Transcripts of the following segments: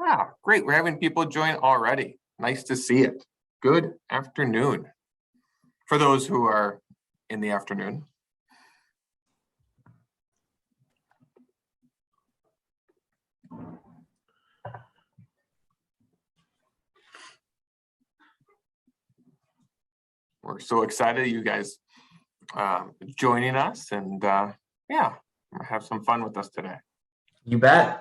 Ah, great. We're having people join already. Nice to see it. Good afternoon. For those who are in the afternoon. We're so excited you guys joining us, and yeah, have some fun with us today. You bet.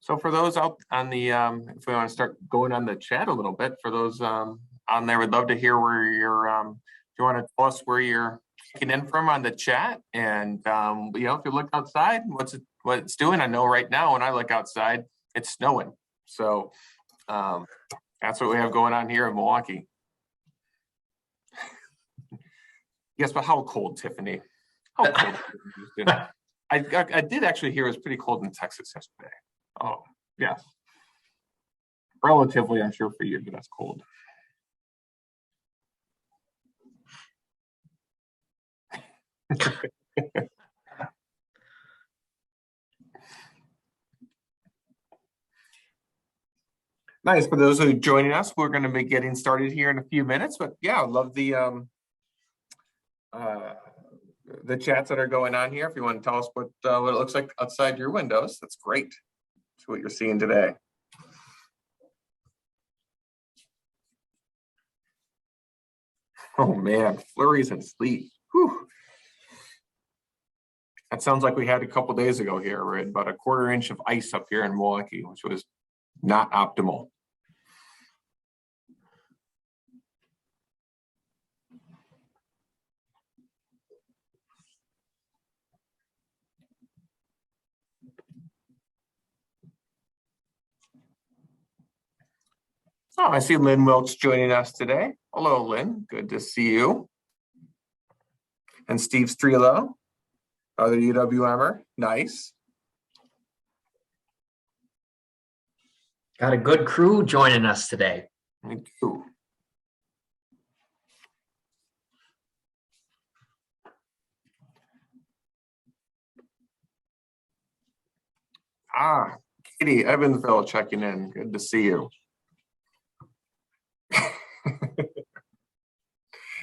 So for those out on the, if we want to start going on the chat a little bit, for those on there, we'd love to hear where you're, if you want to tell us where you're kicking in from on the chat. And, you know, if you look outside, what it's doing, I know right now when I look outside, it's snowing. So that's what we have going on here in Milwaukee. Yes, but how cold, Tiffany? How cold? I did actually hear it was pretty cold in Texas yesterday. Oh, yes. Relatively, I'm sure for you, but that's cold. Nice. For those who are joining us, we're going to be getting started here in a few minutes. But yeah, I love the chats that are going on here. If you want to tell us what it looks like outside your windows, that's great. That's what you're seeing today. Oh man, flurries and sleet. Whew. That sounds like we had a couple days ago here. We had about a quarter inch of ice up here in Milwaukee, which was not optimal. Oh, I see Lynn Wilkes joining us today. Hello, Lynn. Good to see you. And Steve Strelo, other UWMer. Nice. Got a good crew joining us today. Thank you. Ah, Katie Evansville checking in. Good to see you.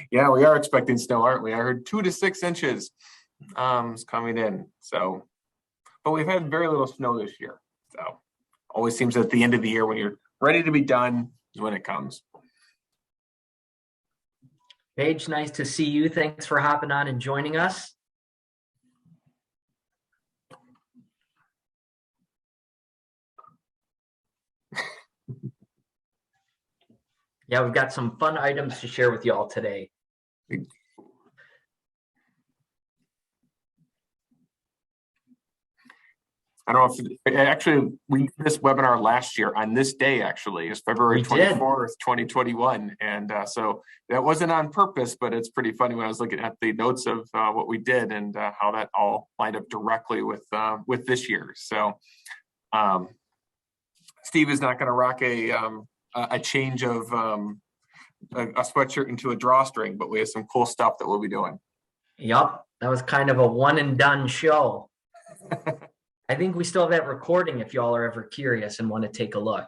Yeah, we are expecting snow, aren't we? I heard 2 to 6 inches is coming in. So, but we've had very little snow this year. So, always seems at the end of the year when you're ready to be done is when it comes. Paige, nice to see you. Thanks for hopping on and joining us. Yeah, we've got some fun items to share with you all today. I don't know if actually we did this webinar last year on this day, actually, is February 24th, 2021. And so that wasn't on purpose, but it's pretty funny when I was looking at the notes of what we did and how that all lined up directly with this year. So Steve is not going to rock a change of a sweatshirt into a drawstring, but we have some cool stuff that we'll be doing. Yep, that was kind of a one and done show. I think we still have that recording if y'all are ever curious and want to take a look.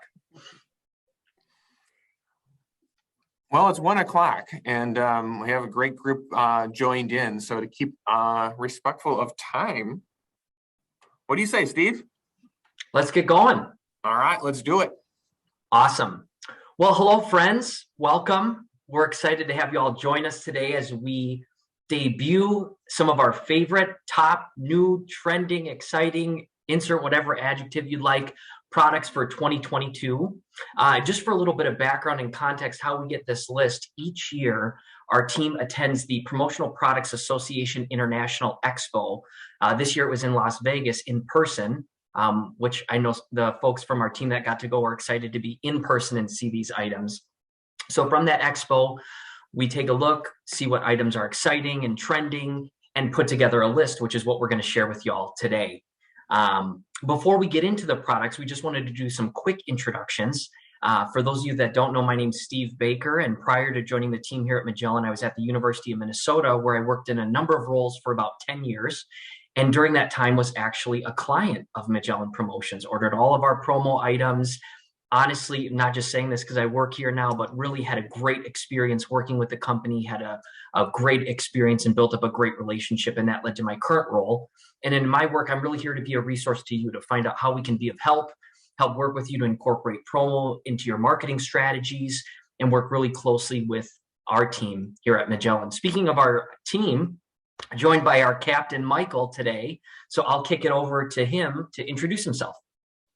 Well, it's 1 o'clock and we have a great group joined in. So to keep respectful of time, what do you say, Steve? Let's get going. All right, let's do it. Awesome. Well, hello, friends. Welcome. We're excited to have you all join us today as we debut some of our favorite top new trending, exciting, insert whatever adjective you'd like, products for 2022. Just for a little bit of background and context, how we get this list each year, our team attends the Promotional Products Association International Expo. This year it was in Las Vegas in person, which I know the folks from our team that got to go are excited to be in person and see these items. So from that expo, we take a look, see what items are exciting and trending, and put together a list, which is what we're going to share with y'all today. Before we get into the products, we just wanted to do some quick introductions. For those of you that don't know, my name's Steve Baker, and prior to joining the team here at Magellan, I was at the University of Minnesota, where I worked in a number of roles for about 10 years. And during that time was actually a client of Magellan Promotions, ordered all of our promo items. Honestly, not just saying this because I work here now, but really had a great experience working with the company, had a great experience and built up a great relationship, and that led to my current role. And in my work, I'm really here to be a resource to you to find out how we can be of help work with you to incorporate promo into your marketing strategies, and work really closely with our team here at Magellan. Speaking of our team, joined by our captain, Michael, today. So I'll kick it over to him to introduce himself.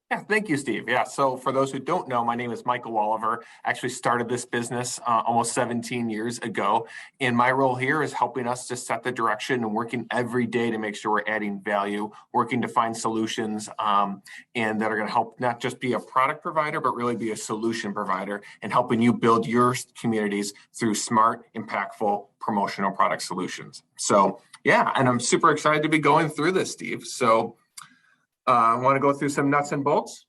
Yeah, thank you, Steve. Yeah, so for those who don't know, my name is Michael Walliver. Actually started this business almost 17 years ago. And my role here is helping us to set the direction and working every day to make sure we're adding value, working to find solutions and that are going to help not just be a product provider, but really be a solution provider and helping you build your communities through smart, impactful promotional product solutions. So yeah, and I'm super excited to be going through this, Steve. So I want to go through some nuts and bolts.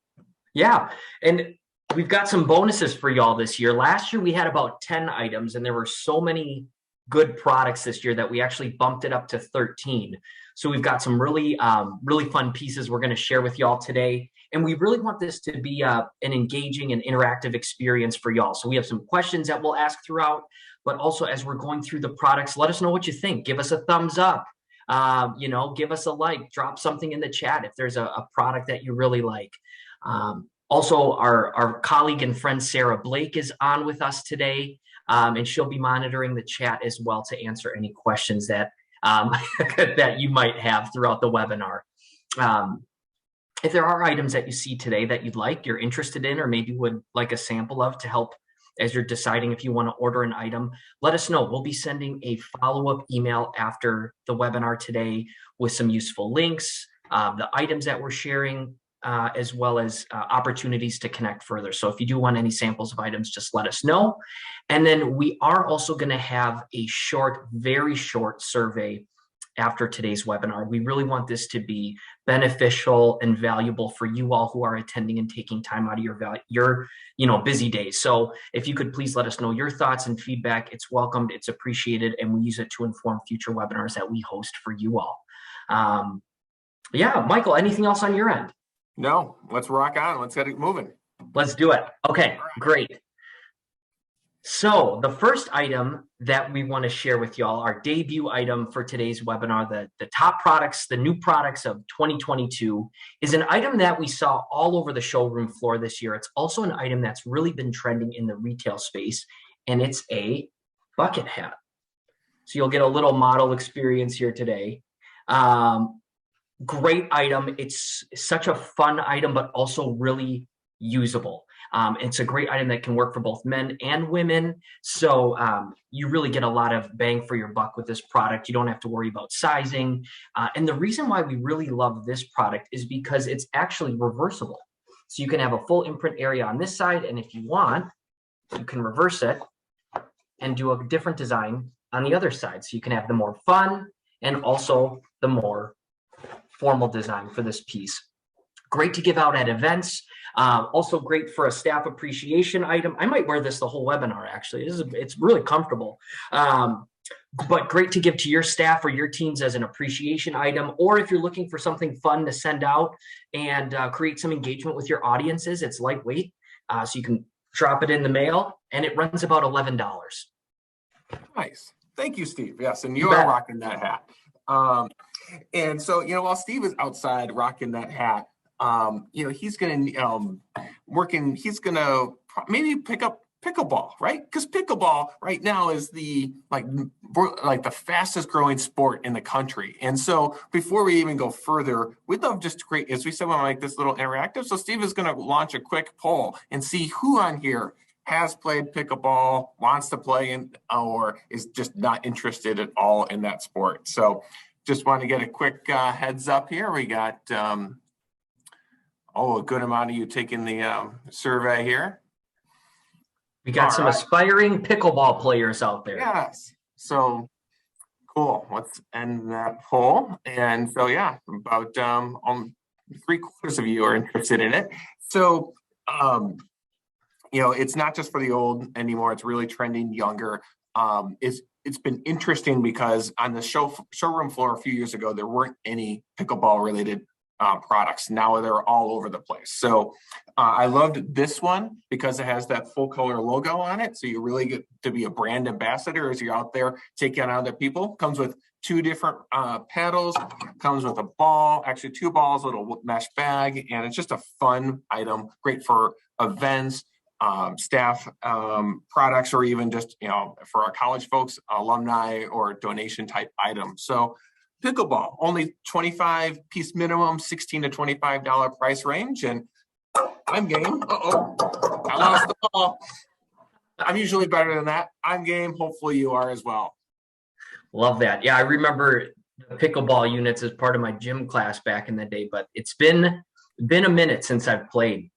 Yeah, and we've got some bonuses for y'all this year. Last year we had about 10 items, and there were so many good products this year that we actually bumped it up to 13. So we've got some really fun pieces we're going to share with y'all today. And we really want this to be an engaging and interactive experience for y'all. So we have some questions that we'll ask throughout, but also as we're going through the products, let us know what you think. Give us a thumbs up. Give us a like, drop something in the chat if there's a product that you really like. Also, our colleague and friend Sarah Blake is on with us today, and she'll be monitoring the chat as well to answer any questions that that you might have throughout the webinar. If there are items that you see today that you'd like, you're interested in, or maybe would like a sample of to help as you're deciding if you want to order an item, let us know. We'll be sending a follow-up email after the webinar today with some useful links, the items that we're sharing, as well as opportunities to connect further. So if you do want any samples of items, just let us know. And then we are also going to have a very short survey after today's webinar. We really want this to be beneficial and valuable for you all who are attending and taking time out of your busy days. So if you could please let us know your thoughts and feedback, it's welcomed, it's appreciated, and we use it to inform future webinars that we host for you all. Yeah, Michael, anything else on your end? No, let's rock on. Let's get it moving. Let's do it. Okay, great. So the first item that we want to share with y'all, our debut item for today's webinar, the top products, the new products of 2022, is an item that we saw all over the showroom floor this year. It's also an item that's really been trending in the retail space, and it's a bucket hat. So you'll get a little model experience here today. Great item. It's such a fun item, but also really usable. It's a great item that can work for both men and women. So you really get a lot of bang for your buck with this product. You don't have to worry about sizing. And the reason why we really love this product is because it's actually reversible. So you can have a full imprint area on this side, and if you want, you can reverse it and do a different design on the other side. So you can have the more fun and also the more formal design for this piece. Great to give out at events. Also great for a staff appreciation item. I might wear this the whole webinar, actually. It's really comfortable. But great to give to your staff or your teams as an appreciation item. Or if you're looking for something fun to send out and create some engagement with your audiences, it's lightweight. So you can drop it in the mail, and it runs about $11. Nice. Thank you, Steve. Yes, and you are rocking that hat. And so, while Steve is outside rocking that hat, he's going to he's going to maybe pick up pickleball, right? Because pickleball right now is the fastest growing sport in the country. And so before we even go further, we'd love just to create, as we said, we want to make this little interactive. So Steve is going to launch a quick poll and see who on here has played pickleball, wants to play in, or is just not interested at all in that sport. So just want to get a quick heads up here. We got a good amount of you taking the survey here. We got some aspiring pickleball players out there. Yes. So Cool. Let's end that poll. And so, yeah, about 3/4 of you are interested in it. So, it's not just for the old anymore. It's really trending younger. It's been interesting because on the showroom floor a few years ago, there weren't any pickleball related products. Now they're all over the place. So I loved this one because it has that full color logo on it. So you really get to be a brand ambassador as you're out there taking on other people. Comes with 2 different paddles, comes with a ball, actually 2 balls, little mesh bag, and it's just a fun item, great for events, staff products, or even just, for our college folks, alumni or donation type items. So pickleball, only 25 piece minimum, $16 to $25 price range. And I'm game. I lost the ball. I'm usually better than that. I'm game. Hopefully you are as well. Love that. Yeah, I remember the pickleball units as part of my gym class back in the day, but it's been a minute since I've played.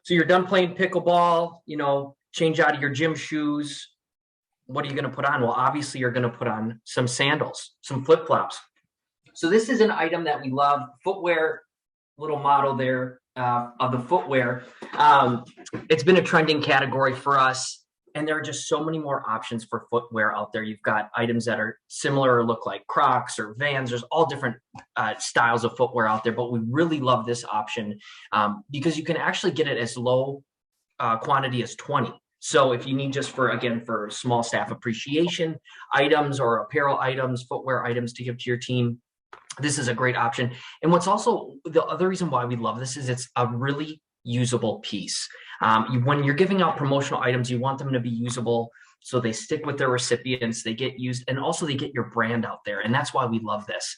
So you're done playing pickleball, change out of your gym shoes. What are you going to put on? Well, obviously you're going to put on some sandals, some flip-flops. So this is an item that we love. Footwear, little model there of the footwear. It's been a trending category for us. And there are just so many more options for footwear out there. You've got items that are similar or look like Crocs or Vans. There's all different styles of footwear out there, but we really love this option because you can actually get it as low quantity as 20. So if you need just for small staff appreciation items or apparel items, footwear items to give to your team, this is a great option. And what's also the other reason why we love this is it's a really usable piece. When you're giving out promotional items, you want them to be usable so they stick with their recipients, they get used, and also they get your brand out there. And that's why we love this.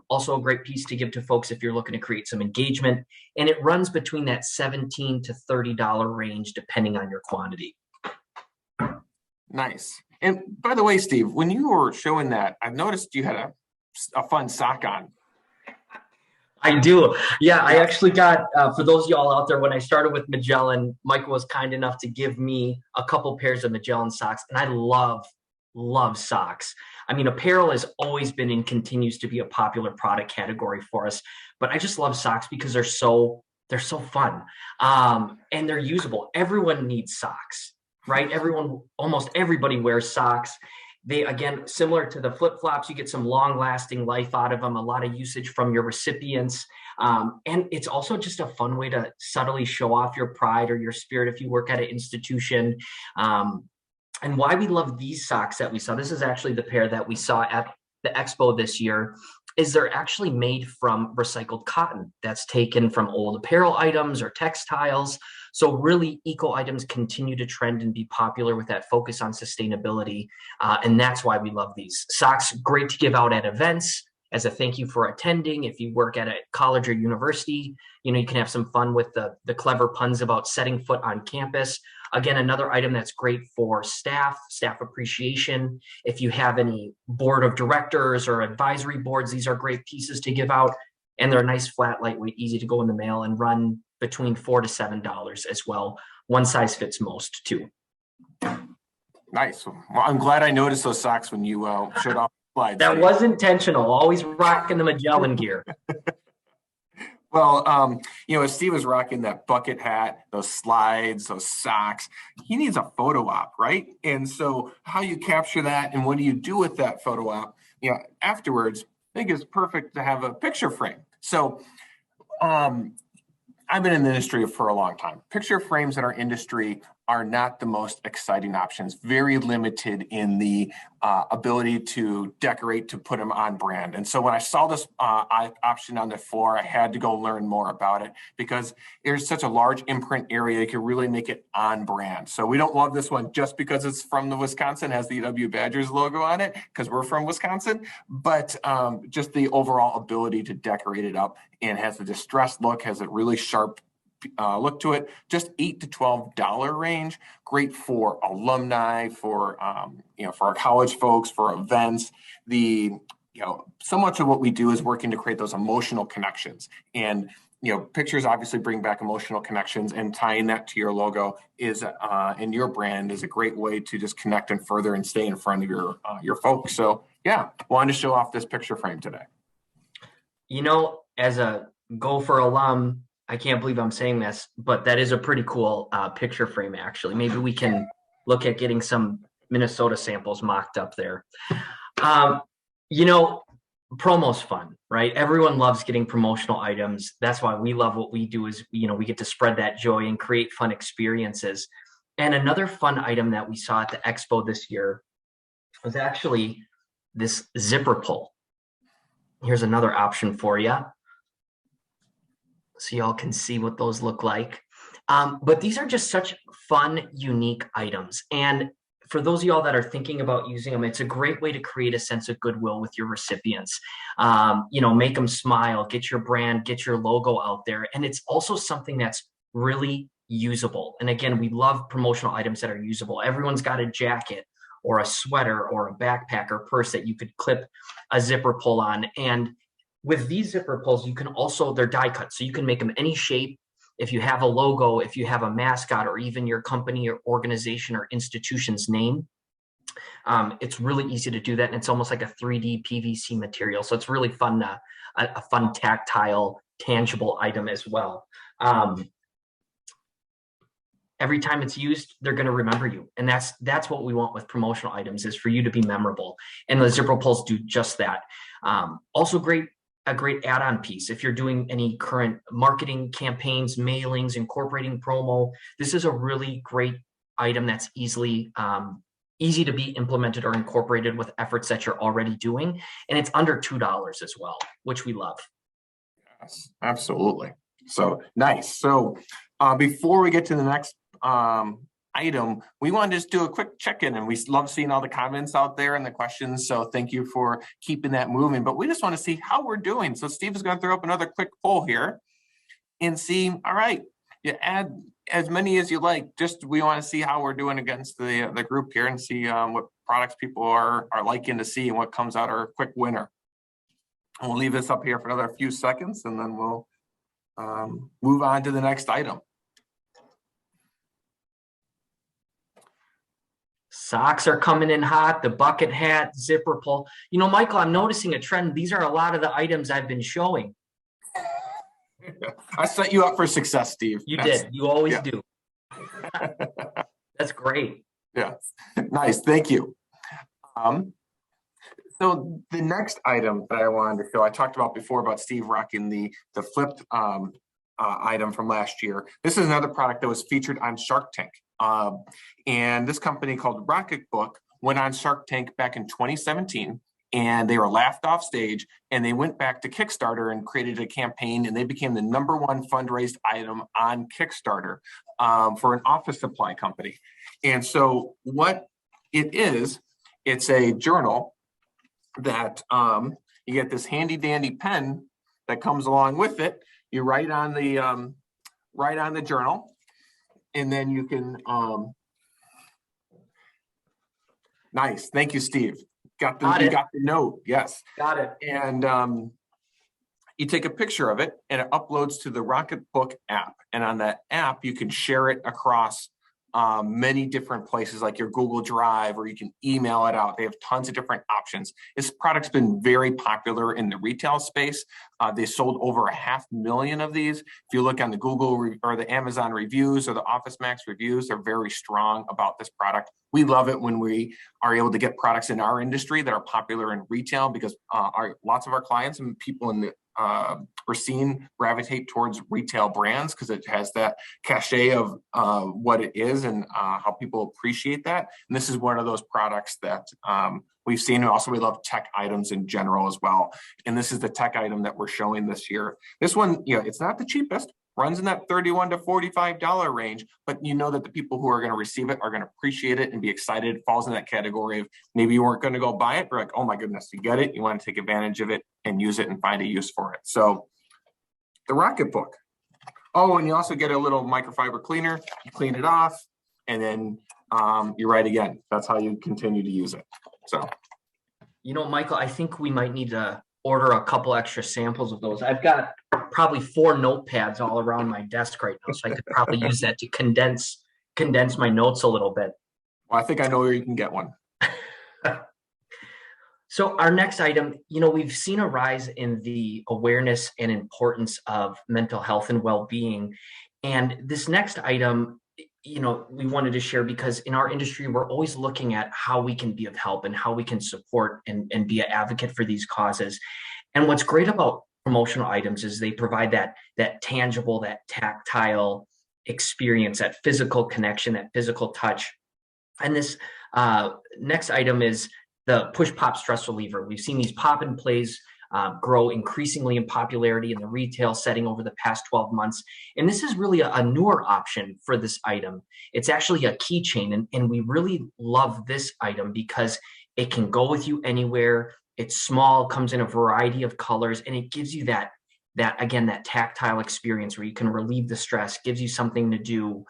Also a great piece to give to folks if you're looking to create some engagement. And it runs between that $17 to $30 range, depending on your quantity. Nice. And by the way, Steve, when you were showing that, I noticed you had a fun sock on. I do. Yeah, I actually got, for those of y'all out there, when I started with Magellan, Michael was kind enough to give me a couple pairs of Magellan socks, and I love socks. I mean, apparel has always been and continues to be a popular product category for us, but I just love socks because they're so fun, and they're usable. Everyone needs socks, right? Almost everybody wears socks. They, again, similar to the flip-flops, you get some long-lasting life out of them, a lot of usage from your recipients. And it's also just a fun way to subtly show off your pride or your spirit if you work at an institution. And why we love these socks that we saw, this is actually the pair that we saw at the expo this year, is they're actually made from recycled cotton that's taken from old apparel items or textiles. So really, eco items continue to trend and be popular with that focus on sustainability. And that's why we love these. Socks, great to give out at events as a thank you for attending. If you work at a college or university, you can have some fun with the clever puns about setting foot on campus. Again, another item that's great for staff appreciation. If you have any board of directors or advisory boards, these are great pieces to give out. And they're nice, flat, lightweight, easy to go in the mail and run between $4 to $7 as well. One size fits most too. Nice. Well, I'm glad I noticed those socks when you showed off the slides. That was intentional. Always rocking the Magellan gear. Well, as Steve was rocking that bucket hat, those slides, those socks, he needs a photo op, right? And so how you capture that and what do you do with that photo op, afterwards, I think it's perfect to have a picture frame. So I've been in the industry for a long time. Picture frames in our industry are not the most exciting options, very limited in the ability to decorate, to put them on brand. And so when I saw this option on the floor, I had to go learn more about it because there's such a large imprint area, you can really make it on brand. So we don't love this one just because it's from the Wisconsin, has the UW Badgers logo on it, because we're from Wisconsin, but just the overall ability to decorate it up and has a distressed look, has a really sharp look to it, just $8 to $12 range. Great for alumni, for for our college folks, for events. So much of what we do is working to create those emotional connections. And pictures obviously bring back emotional connections, and tying that to your logo is and your brand is a great way to just connect and further and stay in front of your folks. So yeah, wanted to show off this picture frame today. As a Gopher alum, I can't believe I'm saying this, but that is a pretty cool picture frame, actually. Maybe we can look at getting some Minnesota samples mocked up there. Promo's fun, right? Everyone loves getting promotional items. That's why we love what we do is, we get to spread that joy and create fun experiences. And another fun item that we saw at the expo this year was actually this zipper pull. Here's another option for you, so y'all can see what those look like. But these are just such fun, unique items. And for those of y'all that are thinking about using them, it's a great way to create a sense of goodwill with your recipients. Make them smile, get your brand, get your logo out there. And it's also something that's really usable. And again, we love promotional items that are usable. Everyone's got a jacket or a sweater or a backpack or purse that you could clip a zipper pull on. And with these zipper pulls, you can also, they're die cut, so you can make them any shape. If you have a logo, if you have a mascot, or even your company or organization or institution's name, it's really easy to do that. And it's almost like a 3D PVC material. So it's really fun, a fun tactile, tangible item as well. Every time it's used, they're going to remember you. And that's what we want with promotional items, is for you to be memorable. And the zipper pulls do just that. Also a great add-on piece. If you're doing any current marketing campaigns, mailings, incorporating promo, this is a really great item that's easy to be implemented or incorporated with efforts that you're already doing. And it's under $2 as well, which we love. Yes, absolutely. So nice. So before we get to the next item, we want to just do a quick check-in, and we love seeing all the comments out there and the questions. So thank you for keeping that moving, but we just want to see how we're doing. So Steve is going to throw up another quick poll here and see, all right, you add as many as you like. Just, we want to see how we're doing against the group here and see what products people are liking to see and what comes out our quick winner. And we'll leave this up here for another few seconds, and then we'll move on to the next item. Socks are coming in hot, the bucket hat, zipper pull. Michael, I'm noticing a trend. These are a lot of the items I've been showing. I set you up for success, Steve. You did. You always do. That's great. Yeah. Nice. Thank you. So the next item that I wanted to show, I talked about before about Steve rocking the flipped item from last year. This is another product that was featured on Shark Tank. And this company called Rocketbook went on Shark Tank back in 2017, and they were laughed off stage, and they went back to Kickstarter and created a campaign, and they became the #1 fundraised item on Kickstarter for an office supply company. And so what it is, it's a journal that you get this handy dandy pen that comes along with it. You write on the journal, and then you can nice. Thank you, Steve. You got the note. Yes. Got it. And you take a picture of it, and it uploads to the Rocketbook app. And on that app, you can share it across many different places, like your Google Drive, or you can email it out. They have tons of different options. This product's been very popular in the retail space. They sold over 500,000 of these. If you look on the Google or the Amazon reviews or the Office Max reviews, they're very strong about this product. We love it when we are able to get products in our industry that are popular in retail, because lots of our clients and people in the we're seeing gravitate towards retail brands because it has that cachet of what it is and how people appreciate that. And this is one of those products that we've seen. And also, we love tech items in general as well. And this is the tech item that we're showing this year. This one, it's not the cheapest. Runs in that $31 to $45 range, but you know that the people who are going to receive it are going to appreciate it and be excited. It falls in that category of maybe you weren't going to go buy it, but like, oh my goodness, you get it. You want to take advantage of it and use it and find a use for it. So the Rocketbook. Oh, and you also get a little microfiber cleaner. You clean it off, and then you write again. That's how you continue to use it. So, Michael, I think we might need to order a couple extra samples of those. I've got probably 4 notepads all around my desk right now, so I could probably use that to condense my notes a little bit. Well, I think I know where you can get one. So our next item, we've seen a rise in the awareness and importance of mental health and well-being. And this next item, we wanted to share because in our industry, we're always looking at how we can be of help and how we can support and be an advocate for these causes. And what's great about promotional items is they provide that tangible, that tactile experience, that physical connection, that physical touch. And this next item is the push pop stress reliever. We've seen these pop and plays grow increasingly in popularity in the retail setting over the past 12 months. And this is really a newer option for this item. It's actually a keychain, and we really love this item because it can go with you anywhere. It's small, comes in a variety of colors, and it gives you that tactile experience where you can relieve the stress, gives you something to do,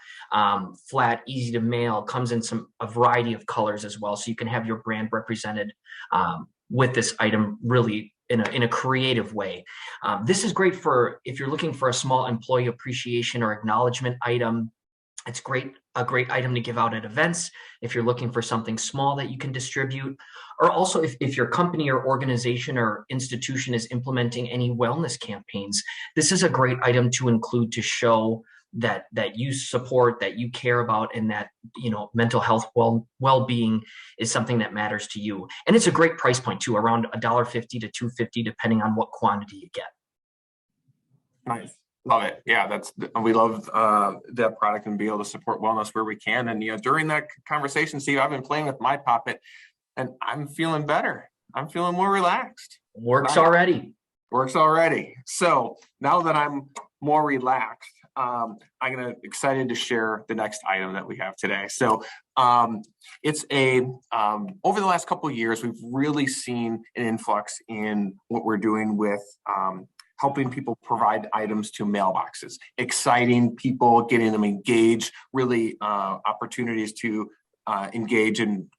flat, easy to mail, comes in a variety of colors as well. So you can have your brand represented with this item really in a creative way. This is great for if you're looking for a small employee appreciation or acknowledgement item. It's a great item to give out at events if you're looking for something small that you can distribute, or also if your company or organization or institution is implementing any wellness campaigns. This is a great item to include to show that you support, that you care about, and that mental health well-being is something that matters to you. And it's a great price point too, around $1.50 to $2.50 depending on what quantity you get. Nice. Love it. Yeah, we love that product and be able to support wellness where we can. And during that conversation, Steve, I've been playing with my Poppet, and I'm feeling better. I'm feeling more relaxed. Works already. So now that I'm more relaxed, I'm excited to share the next item that we have today. So it's over the last couple of years, we've really seen an influx in what we're doing with helping people provide items to mailboxes, exciting people, getting them engaged, really opportunities to engage in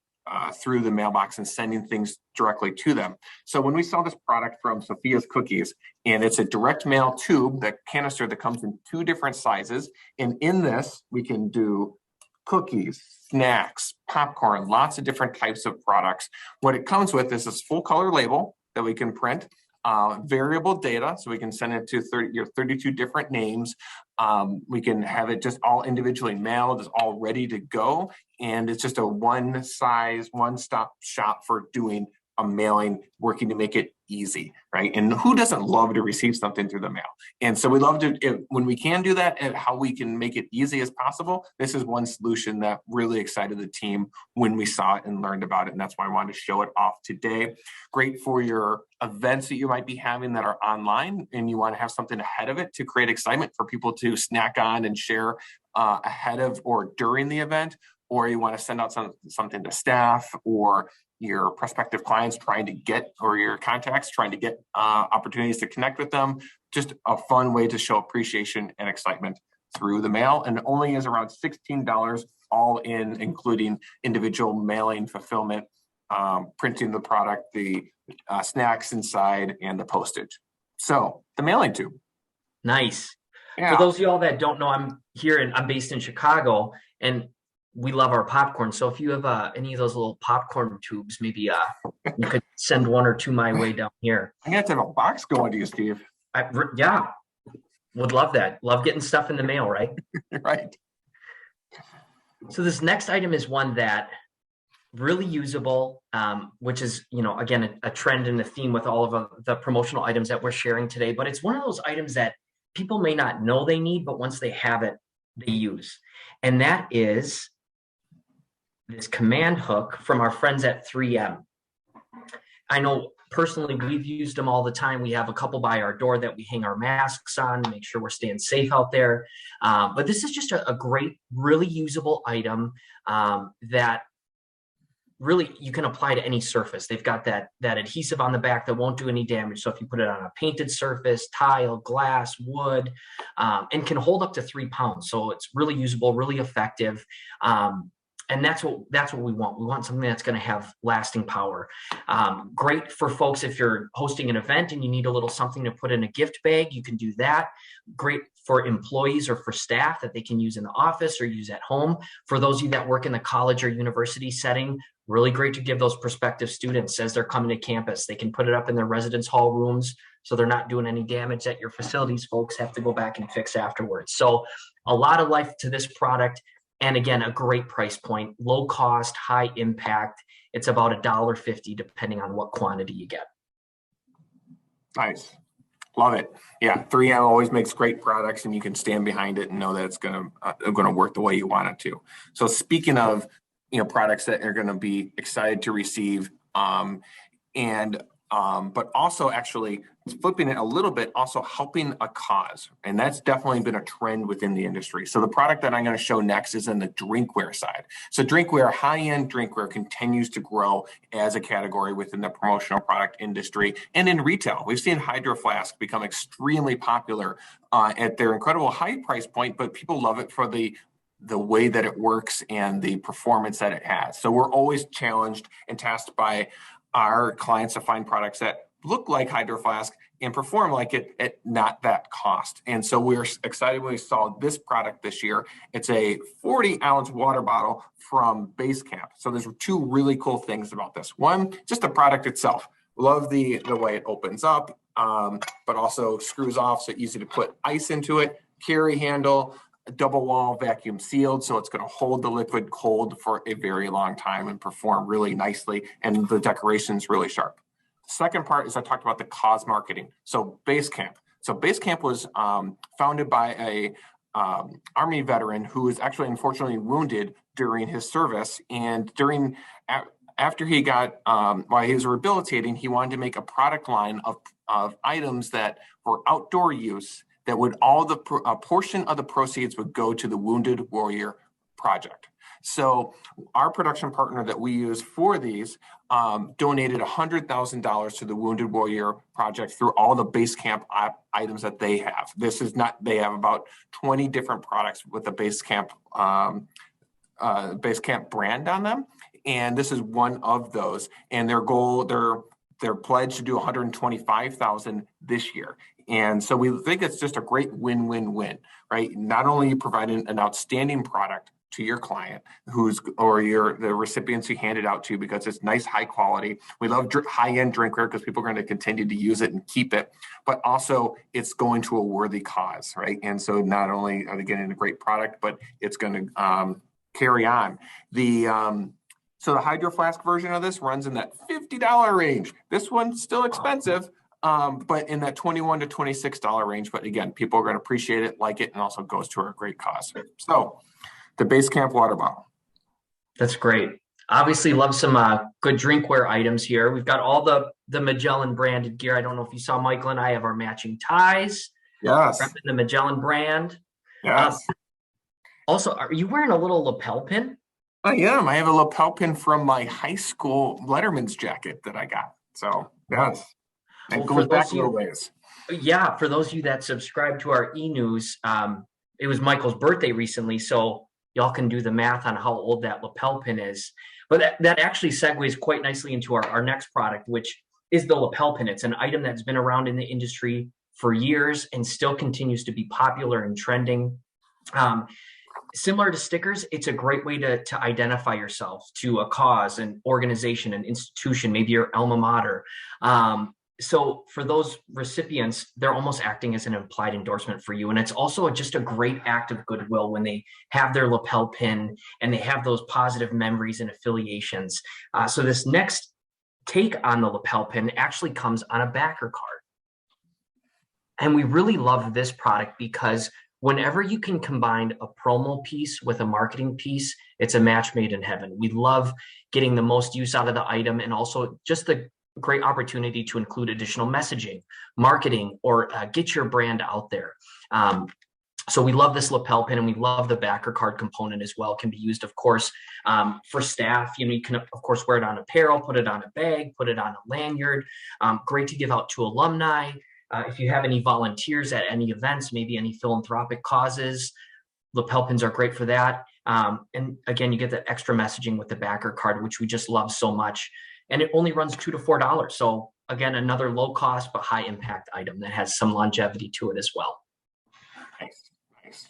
through the mailbox and sending things directly to them. So when we saw this product from Sophia's Cookies, and it's a direct mail tube, that canister that comes in 2 different sizes, and in this we can do cookies, snacks, popcorn, lots of different types of products. What it comes with is this full color label that we can print, variable data, so we can send it to 32 different names. We can have it just all individually mailed, it's all ready to go, and it's just a one-stop shop for doing a mailing, working to make it easy, right? And who doesn't love to receive something through the mail? And so we love to, when we can do that, and how we can make it easy as possible. This is one solution that really excited the team when we saw it and learned about it, and that's why I wanted to show it off today. Great for your events that you might be having that are online, and you want to have something ahead of it to create excitement for people to snack on and share ahead of or during the event, or you want to send out something to staff or your prospective clients trying to get, or your contacts trying to get opportunities to connect with them. Just a fun way to show appreciation and excitement through the mail, and only is around $16 all in, including individual mailing, fulfillment, printing the product, the snacks inside, and the postage. So the mailing tube. Nice. Yeah. For those of y'all that don't know, I'm based in Chicago, and we love our popcorn. So if you have any of those little popcorn tubes, maybe you could send 1 or 2 my way down here. I'm gonna have to have a box going to you, Steve. Yeah, would love that. Love getting stuff in the mail, right? Right. So this next item is one that really usable, which is, again, a trend and a theme with all of the promotional items that we're sharing today. But it's one of those items that people may not know they need, but once they have it, they use. And that is this command hook from our friends at 3M. I know personally we've used them all the time. We have a couple by our door that we hang our masks on to make sure we're staying safe out there. But this is just a great, really usable item that really you can apply to any surface. They've got that adhesive on the back that won't do any damage. So if you put it on a painted surface, tile, glass, wood, and can hold up to 3 pounds. So it's really usable, really effective. And that's what we want. We want something that's going to have lasting power. Great for folks if you're hosting an event and you need a little something to put in a gift bag, you can do that. Great for employees or for staff that they can use in the office or use at home. For those of you that work in the college or university setting, really great to give those prospective students as they're coming to campus. They can put it up in their residence hall rooms so they're not doing any damage that your facilities folks have to go back and fix afterwards. So a lot of life to this product. And again, a great price point, low cost, high impact. It's about $1.50 depending on what quantity you get. Nice. Love it. Yeah, 3M always makes great products, and you can stand behind it and know that it's going to work the way you want it to. So speaking of, products that are going to be excited to receive, but also actually flipping it a little bit, also helping a cause. And that's definitely been a trend within the industry. So the product that I'm going to show next is in the drinkware side. So drinkware, high-end drinkware continues to grow as a category within the promotional product industry and in retail. We've seen Hydro Flask become extremely popular at their incredible high price point, but people love it for the way that it works and the performance that it has. So we're always challenged and tasked by our clients to find products that look like Hydro Flask and perform like it at not that cost. And so we're excited when we saw this product this year. It's a 40-ounce water bottle from Basecamp. So there's two really cool things about this. One, just the product itself. Love the way it opens up, but also screws off, so easy to put ice into it. Carry handle, double wall, vacuum sealed, so it's going to hold the liquid cold for a very long time and perform really nicely, and the decoration's really sharp. Second part is I talked about the cause marketing. So Basecamp. So Basecamp was founded by a Army veteran who was actually unfortunately wounded during his service, and after he got while he was rehabilitating, he wanted to make a product line of items that were outdoor use, that would a portion of the proceeds would go to the Wounded Warrior Project. So our production partner that we use for these donated $100,000 to the Wounded Warrior Project through all the Basecamp items that they have. They have about 20 different products with the Basecamp brand on them. And this is one of those. And their goal, their pledge to do 125,000 this year. And so we think it's just a great win-win-win, right? Not only you providing an outstanding product to your client the recipients you hand it out to, because it's nice, high quality. We love high-end drinkware because people are going to continue to use it and keep it, but also it's going to a worthy cause, right? And so not only are they getting a great product, but it's going to carry on. So the Hydro Flask version of this runs in that $50 range. This one's still expensive, but in that $21 to $26 range. But again, people are going to appreciate it, like it, and also goes to a great cause. So the Basecamp water bottle. That's great. Obviously love some good drinkware items here. We've got all the Magellan branded gear. I don't know if you saw Michael and I have our matching ties. Yes. Repping the Magellan brand. Yes. Also, are you wearing a little lapel pin? I am. I have a lapel pin from my high school letterman's jacket that I got. So, yes. And goes back a little ways. Yeah, for those of you that subscribe to our e-news, it was Michael's birthday recently, so y'all can do the math on how old that lapel pin is. But that actually segues quite nicely into our next product, which is the lapel pin. It's an item that's been around in the industry for years and still continues to be popular and trending. Similar to stickers, it's a great way to identify yourself to a cause, an organization, an institution, maybe your alma mater. So for those recipients, they're almost acting as an implied endorsement for you. And it's also just a great act of goodwill when they have their lapel pin and they have those positive memories and affiliations. So this next take on the lapel pin actually comes on a backer card. And we really love this product because whenever you can combine a promo piece with a marketing piece, it's a match made in heaven. We love getting the most use out of the item, and also just the great opportunity to include additional messaging, marketing, or get your brand out there. So we love this lapel pin, and we love the backer card component as well. It can be used, of course, for staff. You can, of course, wear it on apparel, put it on a bag, put it on a lanyard. Great to give out to alumni. If you have any volunteers at any events, maybe any philanthropic causes, lapel pins are great for that. And again, you get the extra messaging with the backer card, which we just love so much. And it only runs $2 to $4. So again, another low cost but high impact item that has some longevity to it as well. Nice, nice.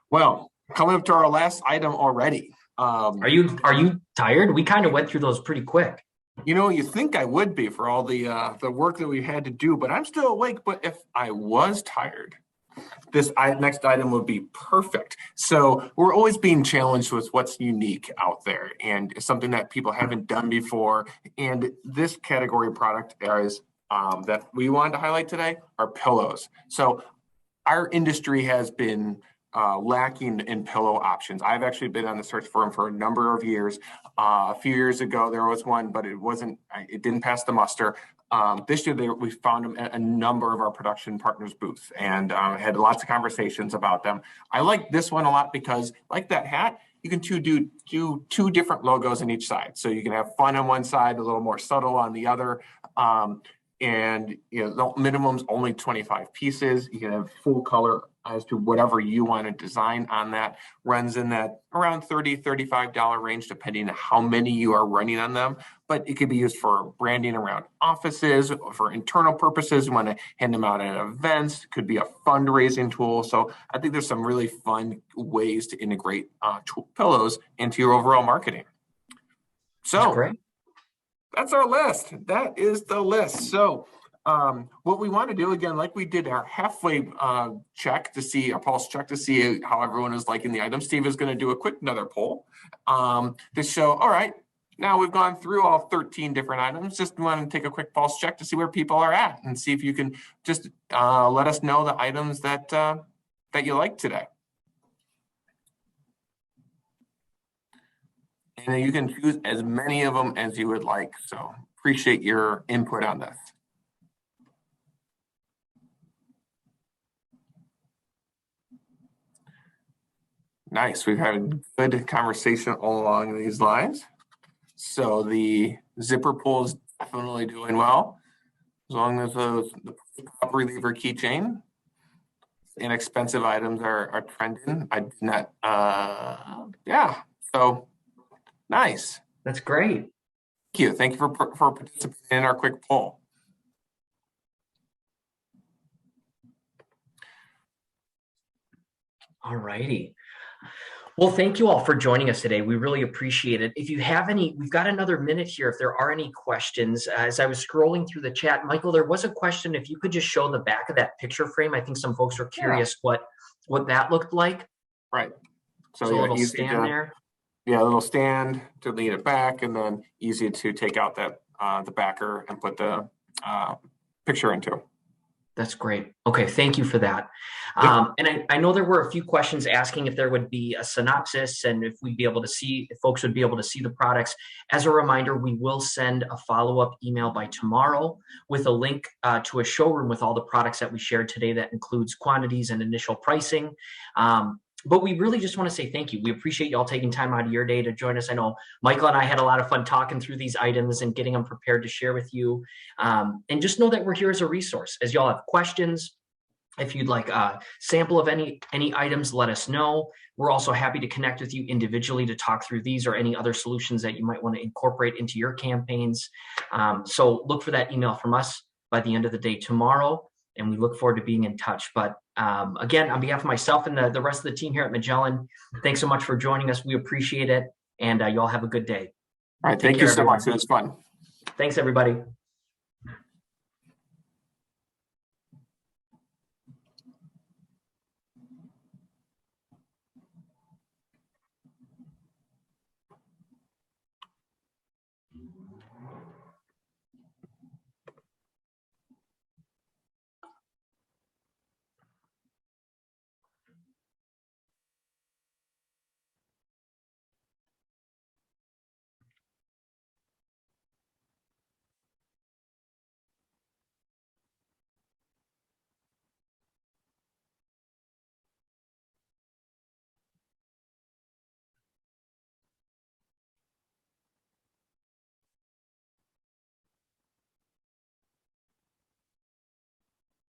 Well, coming up to our last item already. Are you tired? We kind of went through those pretty quick. You know, you think I would be for all the work that we had to do, but I'm still awake. But if I was tired, this next item would be perfect. So we're always being challenged with what's unique out there and something that people haven't done before. And this category product is that we wanted to highlight today are pillows. So our industry has been lacking in pillow options. I've actually been on the search for them for a number of years. A few years ago, there was one, but it didn't pass the muster. This year, we found them at a number of our production partners' booths and had lots of conversations about them. I like this one a lot because, like that hat, you can do two different logos on each side. So you can have fun on one side, a little more subtle on the other. And the minimum's only 25 pieces. You can have full color as to whatever you want to design on that. Runs in that around $30, $35 range, depending on how many you are running on them. But it could be used for branding around offices, for internal purposes. You want to hand them out at events. It could be a fundraising tool. So I think there's some really fun ways to integrate pillows into your overall marketing. So that's great. That's our list. That is the list. So what we want to do, again, like we did our halfway check to see, a pulse check to see how everyone is liking the item. Steve is going to do a quick another poll to show, all right, now we've gone through all 13 different items. Just want to take a quick pulse check to see where people are at and see if you can just let us know the items that you like today. And you can choose as many of them as you would like. So appreciate your input on this. Nice. We've had a good conversation all along these lines. So the zipper pull is definitely doing well. As long as the pop reliever keychain, inexpensive items are trending. I did not, yeah. So nice. That's great. Thank you. Thank you for participating in our quick poll. All righty. Well, thank you all for joining us today. We really appreciate it. If you have any, we've got another minute here. If there are any questions, as I was scrolling through the chat, Michael, there was a question. If you could just show the back of that picture frame, I think some folks were curious what that looked like. Right. So a little stand there. Yeah, a little stand to lean it back, and then easy to take out that the backer and put the picture into. That's great. Okay, thank you for that. And I know there were a few questions asking if there would be a synopsis and if folks would be able to see the products. As a reminder, we will send a follow-up email by tomorrow with a link to a showroom with all the products that we shared today that includes quantities and initial pricing. But we really just want to say thank you. We appreciate you all taking time out of your day to join us. I know Michael and I had a lot of fun talking through these items and getting them prepared to share with you. And just know that we're here as a resource. As y'all have questions, if you'd like a sample of any items, let us know. We're also happy to connect with you individually to talk through these or any other solutions that you might want to incorporate into your campaigns. So look for that email from us by the end of the day tomorrow. And we look forward to being in touch. But again, on behalf of myself and the rest of the team here at Magellan, thanks so much for joining us. We appreciate it. And you all have a good day. All right. Thank you so much. It was fun. Thanks, everybody.